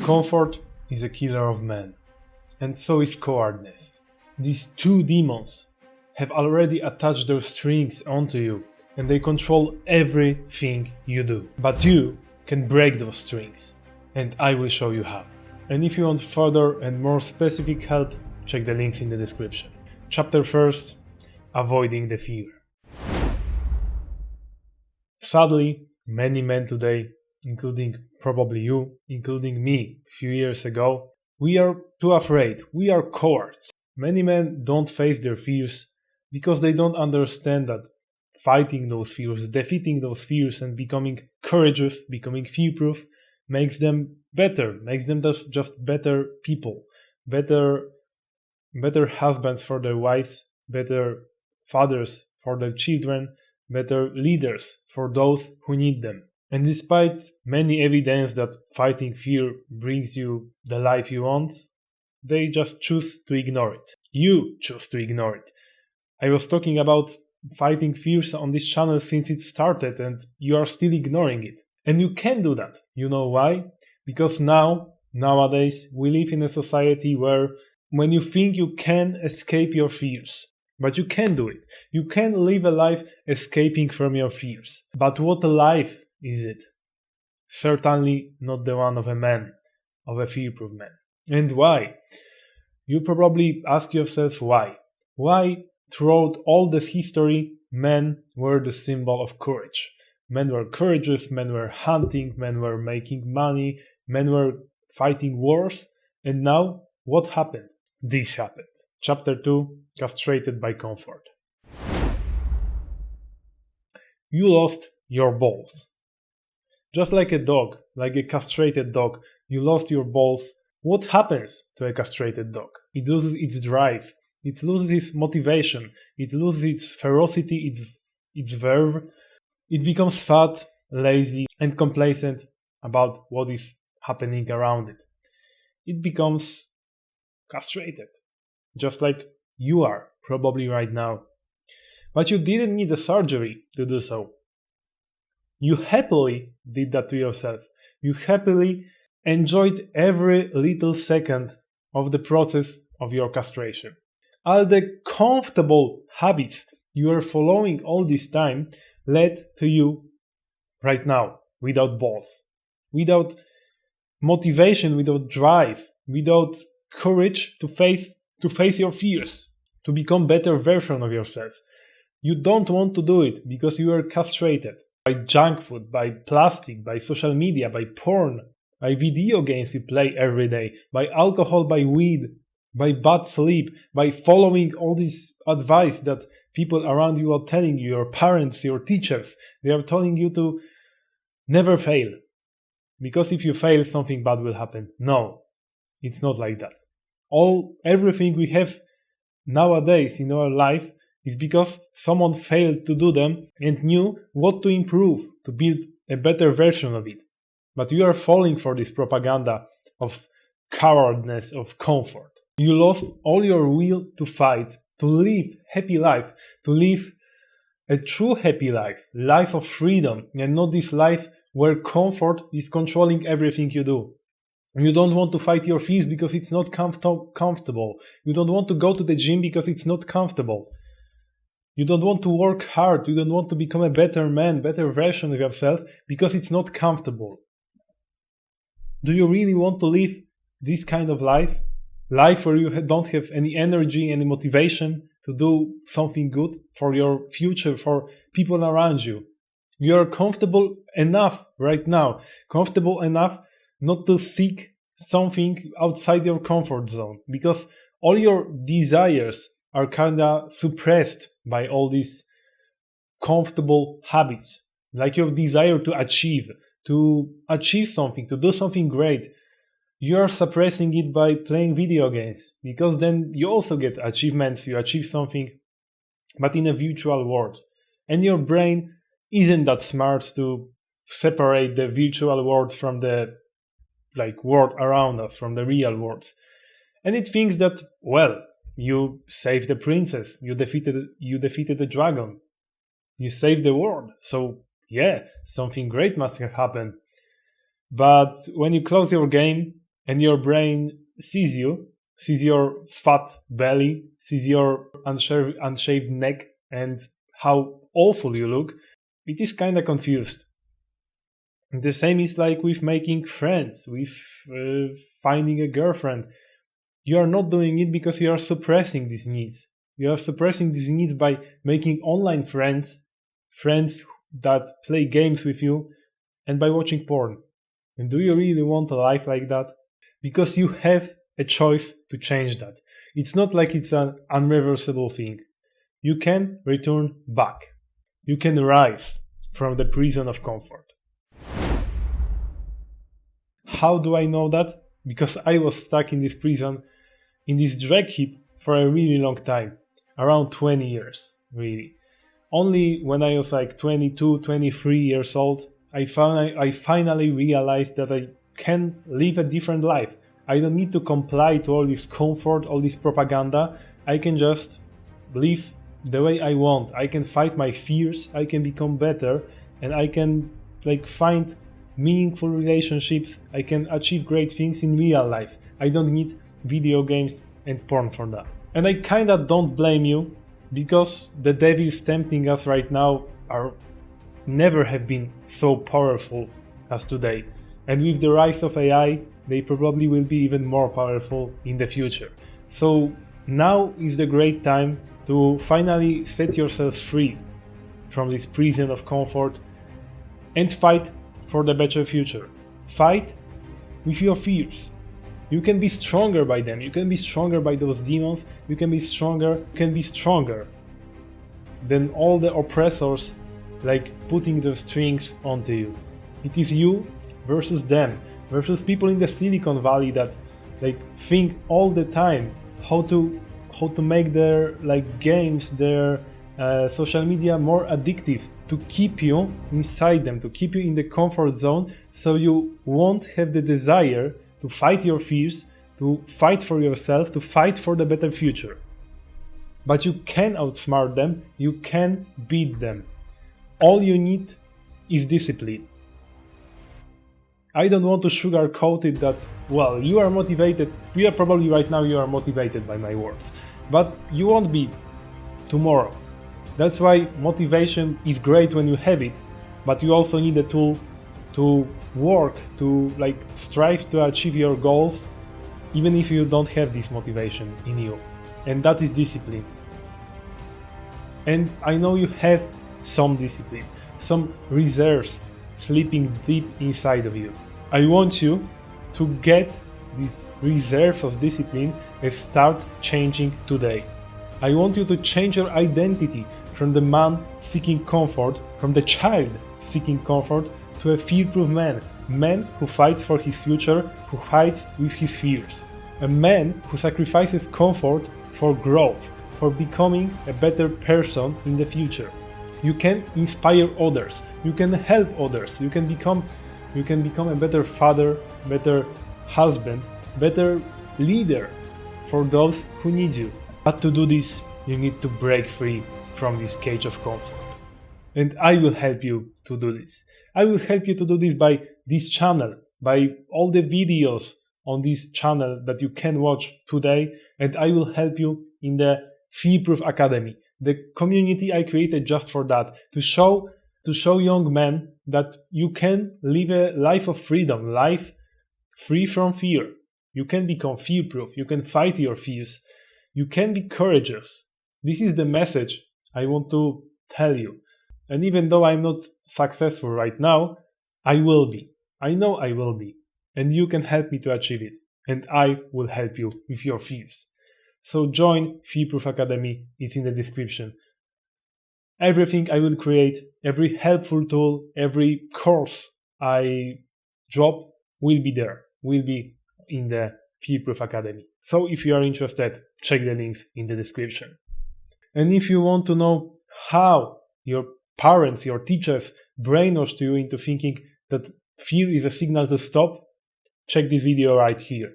Comfort is a killer of men, and so is cowardness. These two demons have already attached their strings onto you, and they control everything you do. But you can break those strings, and I will show you how. And if you want further and more specific help, check the links in the description. Chapter 1: Avoiding the fear. Sadly, many men today, including probably you, including me a few years ago, we are too afraid, we are cowards. Many men don't face their fears because they don't understand that fighting those fears, defeating those fears and becoming courageous, becoming fearproof makes them better, makes them just better people, better husbands for their wives, better fathers for their children, better leaders for those who need them. And despite many evidence that fighting fear brings you the life you want, they just choose to ignore it. You choose to ignore it. I was talking about fighting fears on this channel since it started, and you are still ignoring it. And you can do that. You know why? Because nowadays, we live in a society where when you think you can escape your fears, but you can do it. You can live a life escaping from your fears. But what a life is it? Certainly not the one of a man, of a fearproof man. And why? You probably ask yourself why. Why, throughout all this history, men were the symbol of courage. Men were courageous, men were hunting, men were making money, men were fighting wars. And now, what happened? This happened. Chapter 2: Castrated by Comfort. You lost your balls. Just like a dog, like a castrated dog, you lost your balls. What happens to a castrated dog? It loses its drive, it loses its motivation, it loses its ferocity, its verve. It becomes fat, lazy, and complacent about what is happening around it. It becomes castrated, just like you are probably right now. But you didn't need a surgery to do so. You happily did that to yourself. You happily enjoyed every little second of the process of your castration. All the comfortable habits you are following all this time led to you right now without balls, without motivation, without drive, without courage to face your fears, to become better version of yourself. You don't want to do it because you are castrated by junk food, by plastic, by social media, by porn, by video games you play every day, by alcohol, by weed, by bad sleep, by following all this advice that people around you are telling you, your parents, your teachers. They are telling you to never fail. Because if you fail, something bad will happen. No, it's not like that. Everything we have nowadays in our life is because someone failed to do them and knew what to improve, to build a better version of it. But you are falling for this propaganda of cowardness, of comfort. You lost all your will to fight, to live happy life, to live a true happy life, life of freedom, and not this life where comfort is controlling everything you do. You don't want to fight your fears because it's not comfortable. You don't want to go to the gym because it's not comfortable. You don't want to work hard. You don't want to become a better man, better version of yourself because it's not comfortable. Do you really want to live this kind of life? Life where you don't have any energy, any motivation to do something good for your future, for people around you. You are comfortable enough right now, comfortable enough not to seek something outside your comfort zone, because all your desires are kinda suppressed by all these comfortable habits, like your desire to achieve something, to do something great. You are suppressing it by playing video games, because then you also get achievements, you achieve something, but in a virtual world. And your brain isn't that smart to separate the virtual world from the world around us, from the real world. And it thinks that, well, you saved the princess, you defeated the dragon, you saved the world, so yeah, something great must have happened. But when you close your game, and your brain sees you, sees your fat belly, sees your unshaved neck and how awful you look, it is kind of confused. The same is like with making friends, with finding a girlfriend. You are not doing it because you are suppressing these needs. You are suppressing these needs by making online friends, friends that play games with you, and by watching porn. And do you really want a life like that? Because you have a choice to change that. It's not like it's an unreversible thing. You can return back. You can rise from the prison of comfort. How do I know that? Because I was stuck in this prison, in this drag heap for a really long time. Around 20 years, really. Only when I was like 22, 23 years old, I finally realized that I can live a different life. I don't need to comply to all this comfort, all this propaganda. I can just live the way I want. I can fight my fears, I can become better, and I can find meaningful relationships. I can achieve great things in real life. I don't need video games and porn for that. And I kinda don't blame you, because the devils tempting us right now never have been so powerful as today. And with the rise of AI, they probably will be even more powerful in the future. So now is the great time to finally set yourself free from this prison of comfort and fight for the better future. Fight with your fears. You can be stronger by them. You can be stronger by those demons. You can be stronger. You can be stronger than all the oppressors putting the strings onto you. It is you versus them, versus people in the Silicon Valley that think all the time how to make their games, their social media more addictive, to keep you inside them, to keep you in the comfort zone, so you won't have the desire to fight your fears, to fight for yourself, to fight for the better future. But you can outsmart them, you can beat them. All you need is discipline. I don't want to sugarcoat it that, well, you are motivated, you are probably right now you are motivated by my words, but you won't be tomorrow. That's why motivation is great when you have it, but you also need a tool to work, to strive to achieve your goals, even if you don't have this motivation in you. And that is discipline. And I know you have some discipline, some reserves sleeping deep inside of you. I want you to get these reserves of discipline and start changing today. I want you to change your identity from the man seeking comfort, from the child seeking comfort, to a fearproof man who fights for his future, who fights with his fears. A man who sacrifices comfort for growth, for becoming a better person in the future. You can inspire others, you can help others, you can become a better father, better husband, better leader for those who need you. But to do this, you need to break free from this cage of comfort. And I will help you to do this. I will help you to do this by this channel, by all the videos on this channel that you can watch today, and I will help you in the Fearproof Academy, the community I created just for that, to show young men that you can live a life of freedom, life free from fear. You can become fearproof, you can fight your fears, you can be courageous. This is the message I want to tell you. And even though I'm not successful right now, I will be. I know I will be. And you can help me to achieve it. And I will help you with your fears. So join Fearproof Academy, it's in the description. Everything I will create, every helpful tool, every course I drop will be there, will be in the Fearproof Academy. So if you are interested, check the links in the description. And if you want to know how your parents, your teachers brainwashed you into thinking that fear is a signal to stop, check this video right here.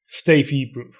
Stay fearproof.